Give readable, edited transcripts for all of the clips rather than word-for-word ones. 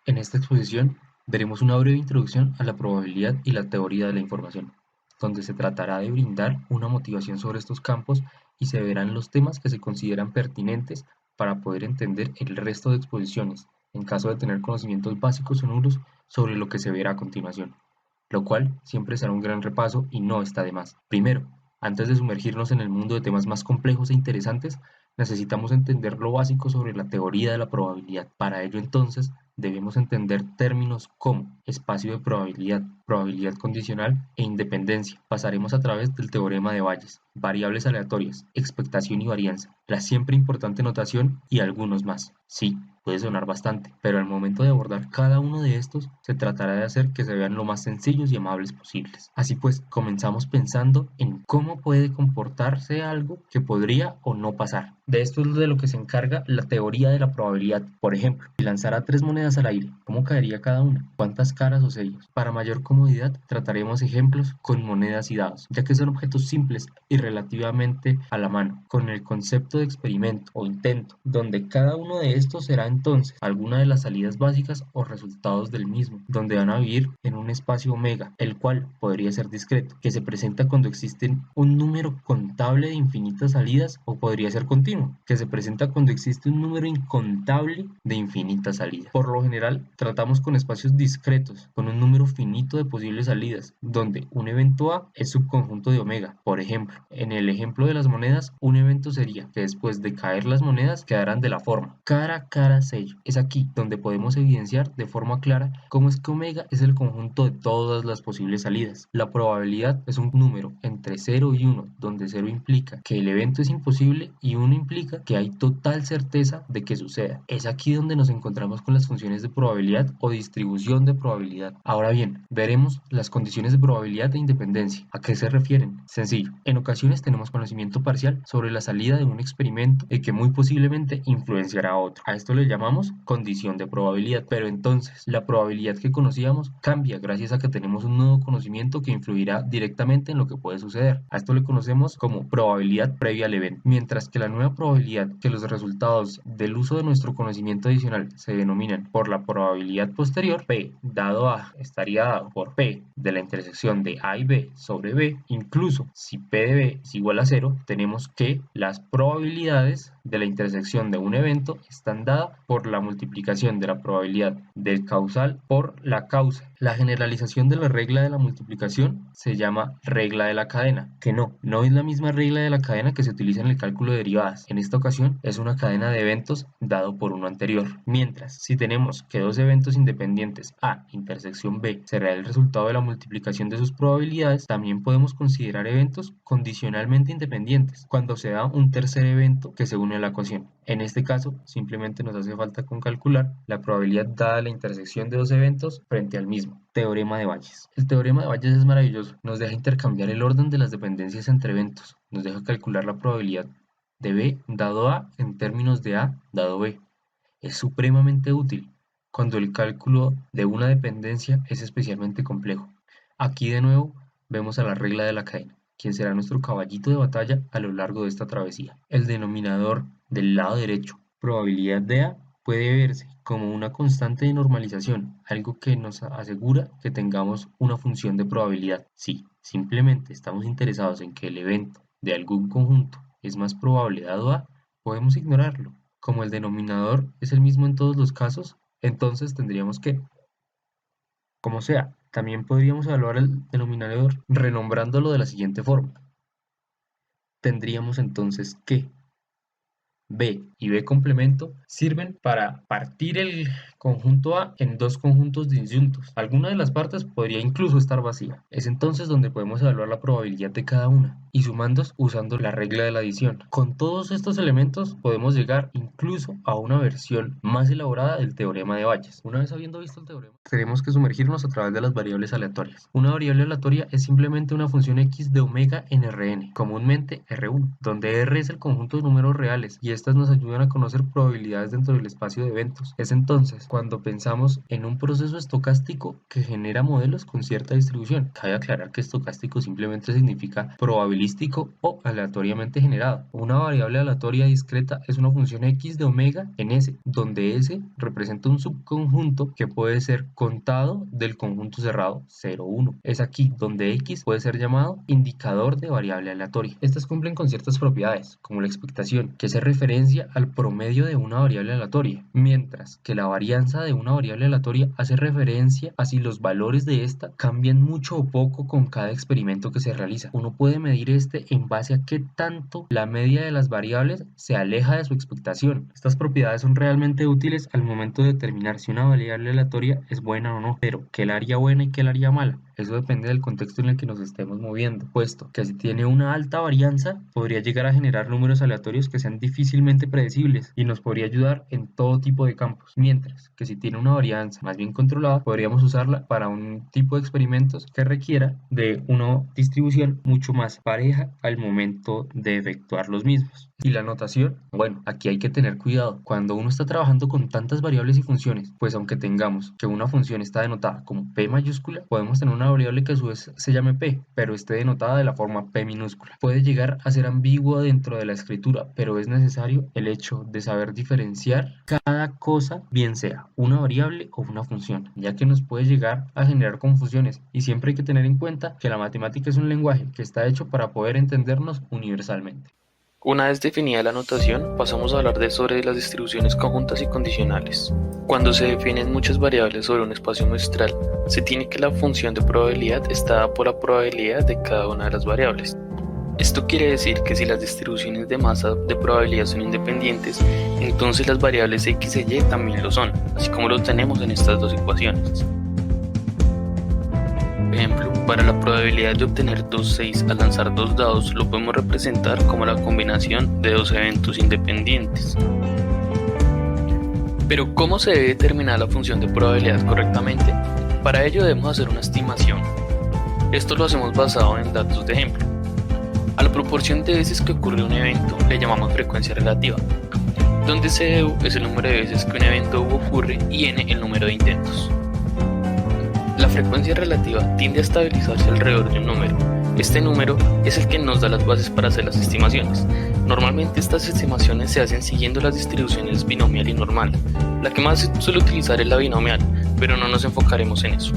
En esta exposición veremos una breve introducción a la probabilidad y la teoría de la información, donde se tratará de brindar una motivación sobre estos campos y se verán los temas que se consideran pertinentes para poder entender el resto de exposiciones, en caso de tener conocimientos básicos o nulos sobre lo que se verá a continuación, lo cual siempre será un gran repaso y no está de más. Primero, antes de sumergirnos en el mundo de temas más complejos e interesantes, necesitamos entender lo básico sobre la teoría de la probabilidad. Para ello, entonces, debemos entender términos como espacio de probabilidad, probabilidad condicional e independencia. Pasaremos a través del teorema de Bayes, variables aleatorias, expectación y varianza, la siempre importante notación y algunos más. Sí, puede sonar bastante, pero al momento de abordar cada uno de estos, se tratará de hacer que se vean lo más sencillos y amables posibles. Así pues, comenzamos pensando en cómo puede comportarse algo que podría o no pasar. De esto es de lo que se encarga la teoría de la probabilidad. Por ejemplo, si lanzara 3 monedas al aire, ¿cómo caería cada una? ¿Cuántas caras o sellos? Para mayor comodidad, trataremos ejemplos con monedas y dados, ya que son objetos simples y relativamente a la mano, con el concepto de experimento o intento, donde cada uno de estos será entonces alguna de las salidas básicas o resultados del mismo, donde van a vivir en un espacio omega, el cual podría ser discreto, que se presenta cuando existen un número contable de infinitas salidas, o podría ser continuo, que se presenta cuando existe un número incontable de infinitas salidas. Por lo general, tratamos con espacios discretos, con un número finito de posibles salidas, donde un evento A es subconjunto de omega. Por ejemplo, en el ejemplo de las monedas, un evento sería que después de caer las monedas quedaran de la forma cara, cara, sello. Es aquí donde podemos evidenciar de forma clara cómo es que omega es el conjunto de todas las posibles salidas. La probabilidad es un número entre 0 y 1, donde 0 implica que el evento es imposible y 1 implica que hay total certeza de que suceda. Es aquí donde nos encontramos con las funciones de probabilidad o distribución de probabilidad. Ahora bien, veremos las condiciones de probabilidad e independencia. ¿A qué se refieren? Sencillo. En ocasiones tenemos conocimiento parcial sobre la salida de un experimento y que muy posiblemente influenciará a otro. A esto le llamamos condición de probabilidad. Pero entonces, la probabilidad que conocíamos cambia gracias a que tenemos un nuevo conocimiento que influirá directamente en lo que puede suceder. A esto le conocemos como probabilidad previa al evento. Mientras que la nueva probabilidad, que los resultados del uso de nuestro conocimiento adicional se denominan por la probabilidad posterior, P dado A estaría dado por P de la intersección de A y B sobre B. Incluso si P de B es igual a 0, tenemos que las probabilidades de la intersección de un evento están dadas por la multiplicación de la probabilidad del causal por la causa. La generalización de la regla de la multiplicación se llama regla de la cadena, que no es la misma regla de la cadena que se utiliza en el cálculo de derivadas. En esta ocasión es una cadena de eventos dado por uno anterior. Mientras, si tenemos que dos eventos independientes A intersección B será el resultado de la multiplicación de sus probabilidades, también podemos considerar eventos condicionalmente independientes cuando se da un tercer evento que se une a la ecuación. En este caso, simplemente nos hace falta con calcular la probabilidad dada la intersección de dos eventos frente al mismo. Teorema de Bayes. El teorema de Bayes es maravilloso. Nos deja intercambiar el orden de las dependencias entre eventos. Nos deja calcular la probabilidad de B dado A en términos de A dado B. Es supremamente útil cuando el cálculo de una dependencia es especialmente complejo. Aquí de nuevo vemos a la regla de la cadena, quien será nuestro caballito de batalla a lo largo de esta travesía. El denominador del lado derecho, probabilidad de A, puede verse como una constante de normalización, algo que nos asegura que tengamos una función de probabilidad. Si simplemente estamos interesados en que el evento de algún conjunto es más probable dado A, podemos ignorarlo. Como el denominador es el mismo en todos los casos, entonces tendríamos que, como sea, también podríamos evaluar el denominador renombrándolo de la siguiente forma. Tendríamos entonces que B y B complemento sirven para partir el conjunto A en dos conjuntos disyuntos. Alguna de las partes podría incluso estar vacía. Es entonces donde podemos evaluar la probabilidad de cada una y sumandos usando la regla de la adición. Con todos estos elementos podemos llegar incluso a una versión más elaborada del teorema de Bayes. Una vez habiendo visto el teorema, tenemos que sumergirnos a través de las variables aleatorias. Una variable aleatoria es simplemente una función x de omega en Rn, comúnmente R1, donde R es el conjunto de números reales y estas nos ayudan a conocer probabilidades dentro del espacio de eventos. Es entonces cuando pensamos en un proceso estocástico que genera modelos con cierta distribución. Cabe aclarar que estocástico simplemente significa probabilístico o aleatoriamente generado. Una variable aleatoria discreta es una función x de omega en S, donde S representa un subconjunto que puede ser contado del conjunto cerrado 0, 1. Es aquí donde x puede ser llamado indicador de variable aleatoria. Estas cumplen con ciertas propiedades, como la expectación, que hace referencia al promedio de una variable aleatoria, mientras que la varianza de una variable aleatoria hace referencia a si los valores de esta cambian mucho o poco con cada experimento que se realiza. Uno puede medir este en base a qué tanto la media de las variables se aleja de su expectación. Estas propiedades son realmente útiles al momento de determinar si una variable aleatoria es buena o no, pero ¿qué la haría buena y qué la haría mala? Eso depende del contexto en el que nos estemos moviendo, puesto que si tiene una alta varianza, podría llegar a generar números aleatorios que sean difícilmente predecibles y nos podría ayudar en todo tipo de campos, mientras que si tiene una varianza más bien controlada, podríamos usarla para un tipo de experimentos que requiera de una distribución mucho más pareja al momento de efectuar los mismos. Y la notación, bueno, aquí hay que tener cuidado. Cuando uno está trabajando con tantas variables y funciones, pues aunque tengamos que una función está denotada como P mayúscula, podemos tener una variable que a su vez se llame P, pero esté denotada de la forma P minúscula. Puede llegar a ser ambiguo dentro de la escritura, pero es necesario el hecho de saber diferenciar cada cosa, bien sea una variable o una función, ya que nos puede llegar a generar confusiones, y siempre hay que tener en cuenta que la matemática es un lenguaje que está hecho para poder entendernos universalmente. Una vez definida la notación, pasamos a hablar sobre las distribuciones conjuntas y condicionales. Cuando se definen muchas variables sobre un espacio muestral, se tiene que la función de probabilidad está dada por la probabilidad de cada una de las variables. Esto quiere decir que si las distribuciones de masa de probabilidad son independientes, entonces las variables x e y también lo son, así como lo tenemos en estas dos ecuaciones. Por ejemplo, para la probabilidad de obtener 2,6 al lanzar dos dados, lo podemos representar como la combinación de dos eventos independientes. Pero ¿cómo se debe determinar la función de probabilidad correctamente? Para ello debemos hacer una estimación. Esto lo hacemos basado en datos de ejemplo. A la proporción de veces que ocurre un evento le llamamos frecuencia relativa, donde CDU es el número de veces que un evento ocurre y n el número de intentos. La frecuencia relativa tiende a estabilizarse alrededor de un número. Este número es el que nos da las bases para hacer las estimaciones. Normalmente estas estimaciones se hacen siguiendo las distribuciones binomial y normal. La que más se suele utilizar es la binomial, pero no nos enfocaremos en eso.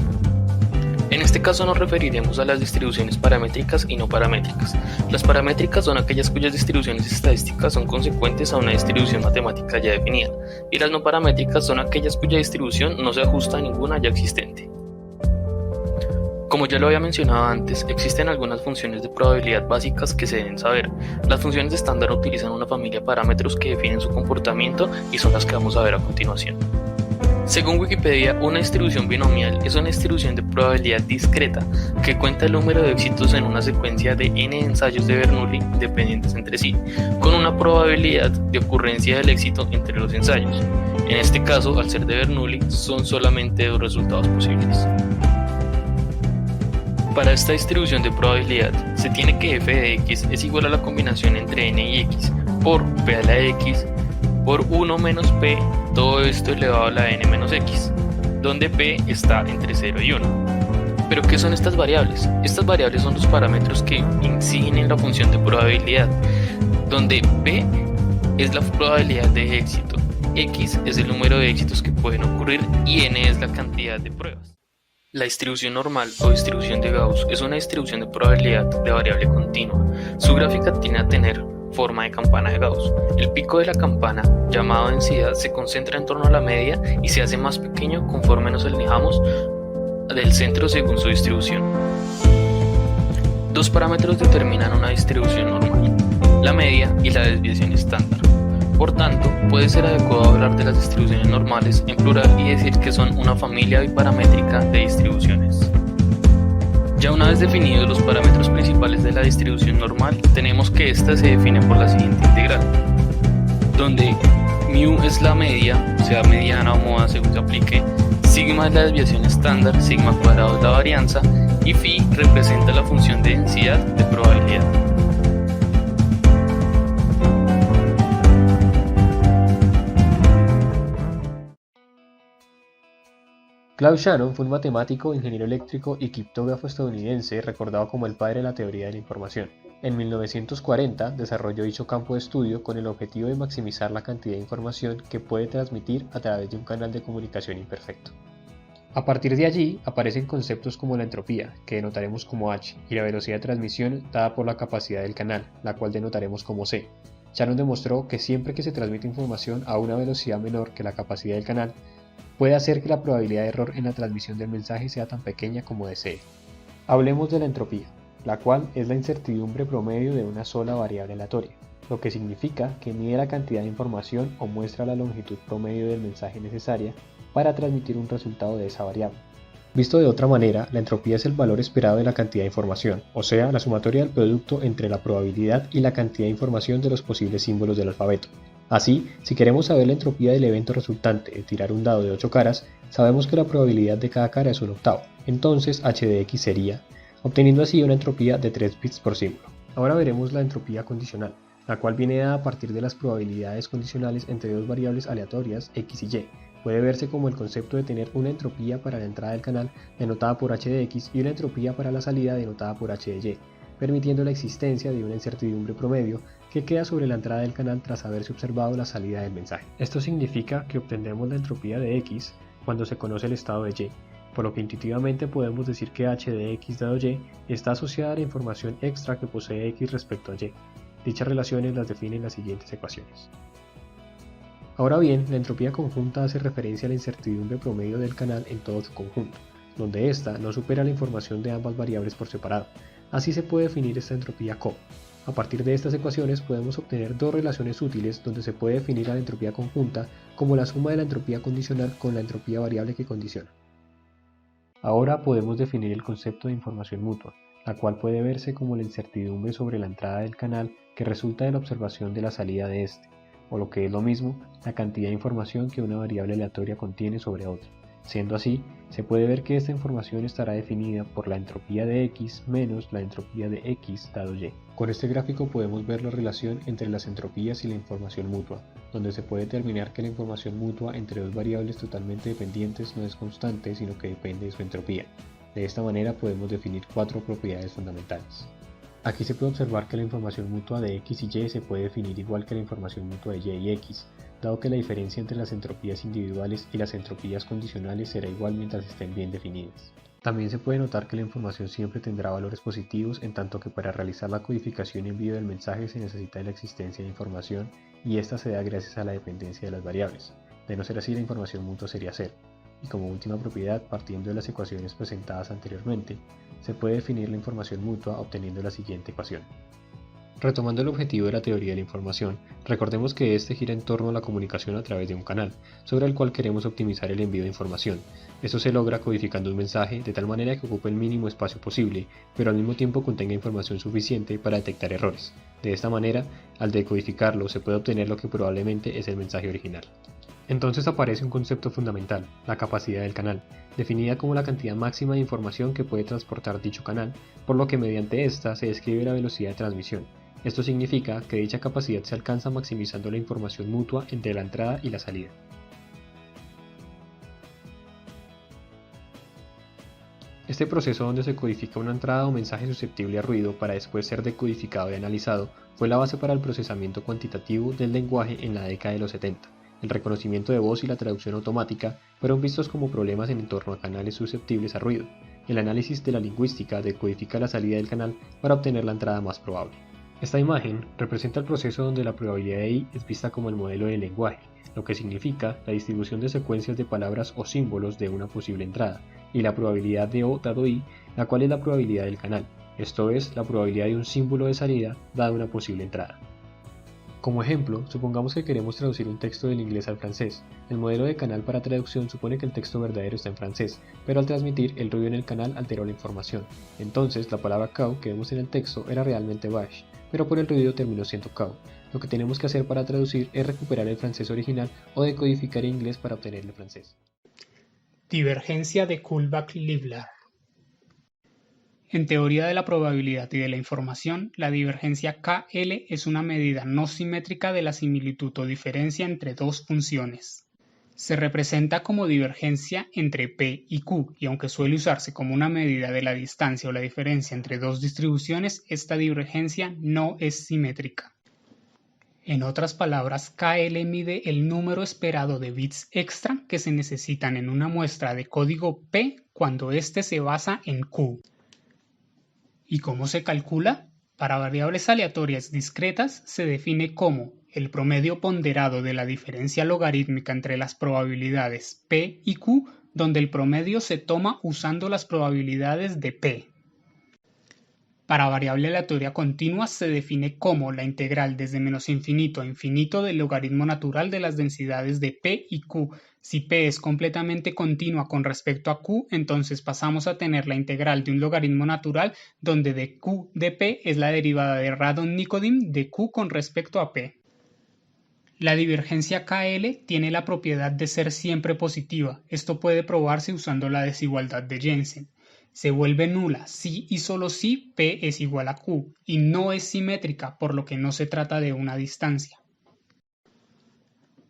En este caso nos referiremos a las distribuciones paramétricas y no paramétricas. Las paramétricas son aquellas cuyas distribuciones estadísticas son consecuentes a una distribución matemática ya definida, y las no paramétricas son aquellas cuya distribución no se ajusta a ninguna ya existente. Como ya lo había mencionado antes, existen algunas funciones de probabilidad básicas que se deben saber. Las funciones estándar utilizan una familia de parámetros que definen su comportamiento y son las que vamos a ver a continuación. Según Wikipedia, una distribución binomial es una distribución de probabilidad discreta que cuenta el número de éxitos en una secuencia de n ensayos de Bernoulli independientes entre sí, con una probabilidad de ocurrencia del éxito entre los ensayos. En este caso, al ser de Bernoulli, son solamente dos resultados posibles. Para esta distribución de probabilidad, se tiene que f de x es igual a la combinación entre n y x por p a la x por 1 menos p, todo esto elevado a la n menos x, donde p está entre 0 y 1. ¿Pero qué son estas variables? Estas variables son los parámetros que inciden en la función de probabilidad, donde p es la probabilidad de éxito, x es el número de éxitos que pueden ocurrir y n es la cantidad de pruebas. La distribución normal o distribución de Gauss es una distribución de probabilidad de variable continua. Su gráfica tiende a tener forma de campana de Gauss. El pico de la campana, llamado densidad, se concentra en torno a la media y se hace más pequeño conforme nos alejamos del centro según su distribución. Dos parámetros determinan una distribución normal: la media y la desviación estándar. Por tanto, puede ser adecuado hablar de las distribuciones normales en plural y decir que son una familia biparamétrica de distribuciones. Ya una vez definidos los parámetros principales de la distribución normal, tenemos que esta se define por la siguiente integral, donde mu es la media, o sea mediana o moda según se aplique, sigma es la desviación estándar, sigma cuadrado es la varianza y phi representa la función de densidad de probabilidad. Claude Shannon fue un matemático, ingeniero eléctrico y criptógrafo estadounidense recordado como el padre de la teoría de la información. En 1940 desarrolló dicho campo de estudio con el objetivo de maximizar la cantidad de información que puede transmitir a través de un canal de comunicación imperfecto. A partir de allí aparecen conceptos como la entropía, que denotaremos como H, y la velocidad de transmisión dada por la capacidad del canal, la cual denotaremos como C. Shannon demostró que siempre que se transmite información a una velocidad menor que la capacidad del canal, puede hacer que la probabilidad de error en la transmisión del mensaje sea tan pequeña como desee. Hablemos de la entropía, la cual es la incertidumbre promedio de una sola variable aleatoria, lo que significa que mide la cantidad de información o muestra la longitud promedio del mensaje necesaria para transmitir un resultado de esa variable. Visto de otra manera, la entropía es el valor esperado de la cantidad de información, o sea, la sumatoria del producto entre la probabilidad y la cantidad de información de los posibles símbolos del alfabeto. Así, si queremos saber la entropía del evento resultante de tirar un dado de 8 caras, sabemos que la probabilidad de cada cara es un octavo, entonces h de x sería, obteniendo así una entropía de 3 bits por símbolo. Ahora veremos la entropía condicional, la cual viene dada a partir de las probabilidades condicionales entre dos variables aleatorias x y y. Puede verse como el concepto de tener una entropía para la entrada del canal denotada por h de x y una entropía para la salida denotada por h de y, permitiendo la existencia de una incertidumbre promedio que queda sobre la entrada del canal tras haberse observado la salida del mensaje. Esto significa que obtendremos la entropía de x cuando se conoce el estado de y, por lo que intuitivamente podemos decir que h de x dado y está asociada a la información extra que posee x respecto a y. Dichas relaciones las definen las siguientes ecuaciones. Ahora bien, la entropía conjunta hace referencia a la incertidumbre promedio del canal en todo su conjunto, donde ésta no supera la información de ambas variables por separado. Así se puede definir esta entropía co. A partir de estas ecuaciones podemos obtener dos relaciones útiles donde se puede definir a la entropía conjunta como la suma de la entropía condicional con la entropía variable que condiciona. Ahora podemos definir el concepto de información mutua, la cual puede verse como la incertidumbre sobre la entrada del canal que resulta de la observación de la salida de este, o lo que es lo mismo, la cantidad de información que una variable aleatoria contiene sobre otra. Siendo así, se puede ver que esta información estará definida por la entropía de x menos la entropía de x dado y. Con este gráfico podemos ver la relación entre las entropías y la información mutua, donde se puede determinar que la información mutua entre dos variables totalmente dependientes no es constante, sino que depende de su entropía. De esta manera podemos definir cuatro propiedades fundamentales. Aquí se puede observar que la información mutua de x y y se puede definir igual que la información mutua de y y x, dado que la diferencia entre las entropías individuales y las entropías condicionales será igual mientras estén bien definidas. También se puede notar que la información siempre tendrá valores positivos, en tanto que para realizar la codificación y envío del mensaje se necesita de la existencia de información y esta se da gracias a la dependencia de las variables. De no ser así, la información mutua sería cero. Y como última propiedad, partiendo de las ecuaciones presentadas anteriormente, se puede definir la información mutua obteniendo la siguiente ecuación. Retomando el objetivo de la teoría de la información, recordemos que este gira en torno a la comunicación a través de un canal, sobre el cual queremos optimizar el envío de información. Esto se logra codificando un mensaje de tal manera que ocupe el mínimo espacio posible, pero al mismo tiempo contenga información suficiente para detectar errores. De esta manera, al decodificarlo se puede obtener lo que probablemente es el mensaje original. Entonces aparece un concepto fundamental, la capacidad del canal, definida como la cantidad máxima de información que puede transportar dicho canal, por lo que mediante esta se describe la velocidad de transmisión. Esto significa que dicha capacidad se alcanza maximizando la información mutua entre la entrada y la salida. Este proceso donde se codifica una entrada o mensaje susceptible a ruido para después ser decodificado y analizado fue la base para el procesamiento cuantitativo del lenguaje en la década de los 70. El reconocimiento de voz y la traducción automática fueron vistos como problemas en torno a canales susceptibles a ruido. El análisis de la lingüística decodifica la salida del canal para obtener la entrada más probable. Esta imagen representa el proceso donde la probabilidad de I es vista como el modelo del lenguaje, lo que significa la distribución de secuencias de palabras o símbolos de una posible entrada, y la probabilidad de O dado I, la cual es la probabilidad del canal, esto es, la probabilidad de un símbolo de salida dada una posible entrada. Como ejemplo, supongamos que queremos traducir un texto del inglés al francés. El modelo de canal para traducción supone que el texto verdadero está en francés, pero al transmitir, el ruido en el canal alteró la información. Entonces, la palabra cow que vemos en el texto era realmente vache, pero por el ruido terminó siendo cow. Lo que tenemos que hacer para traducir es recuperar el francés original o decodificar el inglés para obtener el francés. Divergencia de Kullback-Leibler. En teoría de la probabilidad y de la información, la divergencia KL es una medida no simétrica de la similitud o diferencia entre dos funciones. Se representa como divergencia entre P y Q, y aunque suele usarse como una medida de la distancia o la diferencia entre dos distribuciones, esta divergencia no es simétrica. En otras palabras, KL mide el número esperado de bits extra que se necesitan en una muestra de código P cuando éste se basa en Q. ¿Y cómo se calcula? Para variables aleatorias discretas se define como el promedio ponderado de la diferencia logarítmica entre las probabilidades P y Q, donde el promedio se toma usando las probabilidades de P. Para variable aleatoria continua se define como la integral desde menos infinito a infinito del logaritmo natural de las densidades de P y Q. Si P es completamente continua con respecto a Q, entonces pasamos a tener la integral de un logaritmo natural donde de Q de P es la derivada de Radon-Nikodym de Q con respecto a P. La divergencia KL tiene la propiedad de ser siempre positiva. Esto puede probarse usando la desigualdad de Jensen. Se vuelve nula si y solo si P es igual a Q y no es simétrica, por lo que no se trata de una distancia.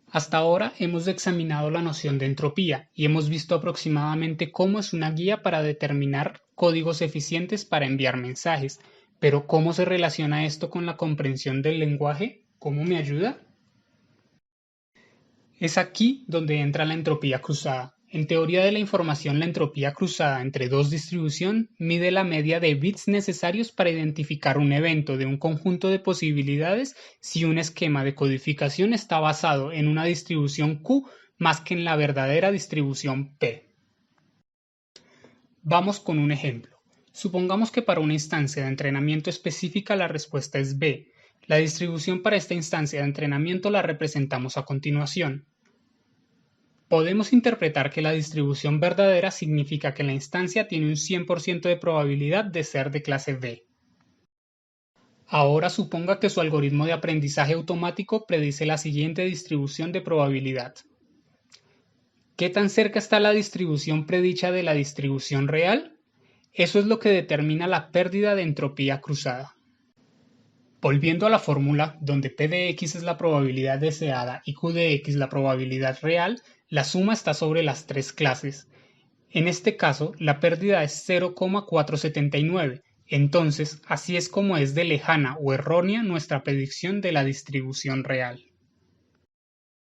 Hasta ahora hemos examinado la noción de entropía y hemos visto aproximadamente cómo es una guía para determinar códigos eficientes para enviar mensajes. Pero ¿cómo se relaciona esto con la comprensión del lenguaje? ¿Cómo me ayuda? Es aquí donde entra la entropía cruzada. En teoría de la información, la entropía cruzada entre dos distribuciones mide la media de bits necesarios para identificar un evento de un conjunto de posibilidades si un esquema de codificación está basado en una distribución Q más que en la verdadera distribución P. Vamos con un ejemplo. Supongamos que para una instancia de entrenamiento específica la respuesta es B. La distribución para esta instancia de entrenamiento la representamos a continuación. Podemos interpretar que la distribución verdadera significa que la instancia tiene un 100% de probabilidad de ser de clase B. Ahora suponga que su algoritmo de aprendizaje automático predice la siguiente distribución de probabilidad. ¿Qué tan cerca está la distribución predicha de la distribución real? Eso es lo que determina la pérdida de entropía cruzada. Volviendo a la fórmula, donde P de X es la probabilidad deseada y Q de X la probabilidad real, la suma está sobre las tres clases. En este caso, la pérdida es 0,479. Entonces, así es como es de lejana o errónea nuestra predicción de la distribución real.